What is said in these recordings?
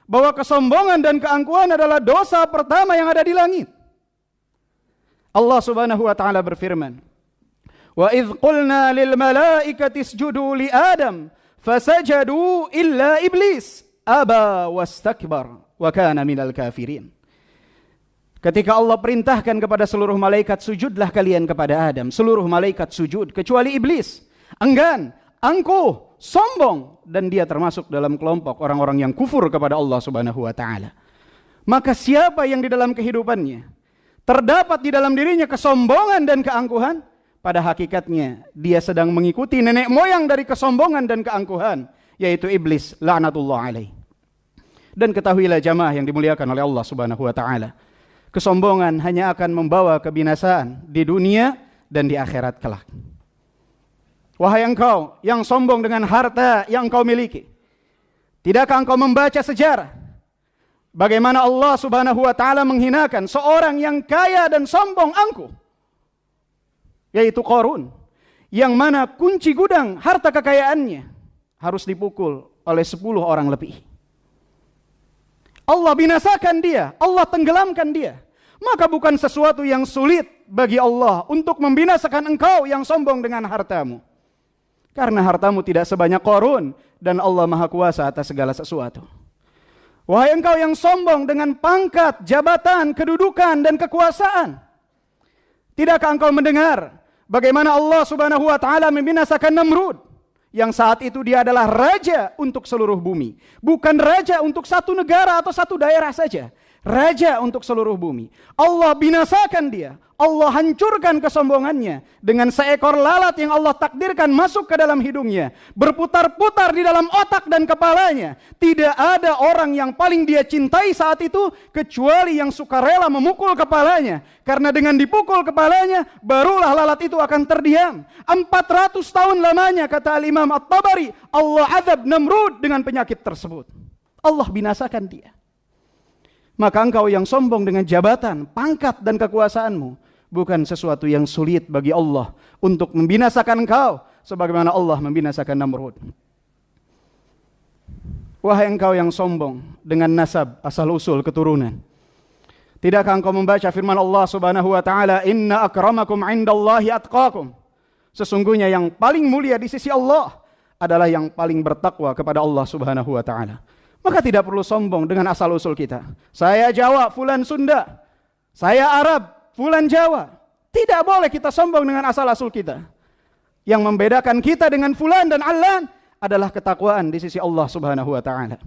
bahwa kesombongan dan keangkuhan adalah dosa pertama yang ada di langit. Allah Subhanahu wa taala berfirman, "Wa idz qulna lil malaikati isjudu li Adam fasajadu illa iblis aba wastakbar wa kana minal kafirin." Ketika Allah perintahkan kepada seluruh malaikat, sujudlah kalian kepada Adam, seluruh malaikat sujud kecuali iblis. Enggan, angkuh, sombong, dan dia termasuk dalam kelompok orang-orang yang kufur kepada Allah Subhanahu wa taala. Maka siapa yang di dalam kehidupannya terdapat di dalam dirinya kesombongan dan keangkuhan, pada hakikatnya dia sedang mengikuti nenek moyang dari kesombongan dan keangkuhan, yaitu iblis laknatullah alaih. Dan ketahuilah jamaah yang dimuliakan oleh Allah Subhanahu wa taala, kesombongan hanya akan membawa kebinasaan di dunia dan di akhirat kelak. Wahai engkau yang sombong dengan harta yang engkau miliki, tidakkah engkau membaca sejarah bagaimana Allah Subhanahu wa taala menghinakan seorang yang kaya dan sombong angkuh, yaitu Qarun, yang mana kunci gudang harta kekayaannya harus dipukul oleh 10 orang lebih. Allah binasakan dia, Allah tenggelamkan dia. Maka bukan sesuatu yang sulit bagi Allah untuk membinasakan engkau yang sombong dengan hartamu. Karena hartamu tidak sebanyak Qarun, dan Allah Maha Kuasa atas segala sesuatu. Wahai engkau yang sombong dengan pangkat, jabatan, kedudukan, dan kekuasaan, tidakkah engkau mendengar bagaimana Allah Subhanahu wa taala membinasakan Namrud, yang saat itu dia adalah raja untuk seluruh bumi, bukan raja untuk satu negara atau satu daerah saja, raja untuk seluruh bumi. Allah binasakan dia, Allah hancurkan kesombongannya dengan seekor lalat yang Allah takdirkan masuk ke dalam hidungnya, berputar-putar di dalam otak dan kepalanya. Tidak ada orang yang paling dia cintai saat itu kecuali yang sukarela memukul kepalanya, karena dengan dipukul kepalanya barulah lalat itu akan terdiam. 400 tahun lamanya, kata Al-Imam At-Tabari, Allah azab Namrud dengan penyakit tersebut. Allah binasakan dia. Maka engkau yang sombong dengan jabatan, pangkat, dan kekuasaanmu, bukan sesuatu yang sulit bagi Allah untuk membinasakan engkau sebagaimana Allah membinasakan Namrud. Wahai engkau yang sombong dengan nasab, asal usul, keturunan, tidakkah engkau membaca firman Allah Subhanahu wa taala, "Inna akramakum 'indallahi atqakum." Sesungguhnya yang paling mulia di sisi Allah adalah yang paling bertakwa kepada Allah Subhanahu wa taala. Maka tidak perlu sombong dengan asal-usul kita. Saya Jawa, fulan Sunda. Saya Arab, fulan Jawa. Tidak boleh kita sombong dengan asal-usul kita. Yang membedakan kita dengan fulan dan allan adalah ketakwaan di sisi Allah Subhanahu wa taala.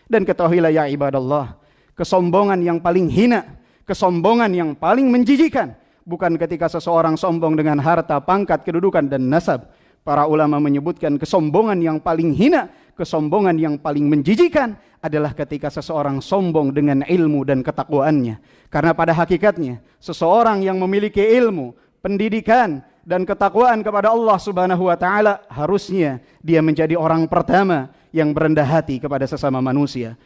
Dan ketahuilah ya ibadallah, kesombongan yang paling hina, kesombongan yang paling menjijikan, bukan ketika seseorang sombong dengan harta, pangkat, kedudukan, dan nasab. Para ulama menyebutkan kesombongan yang paling hina, kesombongan yang paling menjijikan adalah ketika seseorang sombong dengan ilmu dan ketakwaannya. Karena pada hakikatnya, seseorang yang memiliki ilmu, pendidikan, dan ketakwaan kepada Allah Subhanahu wa taala, harusnya dia menjadi orang pertama yang berendah hati kepada sesama manusia.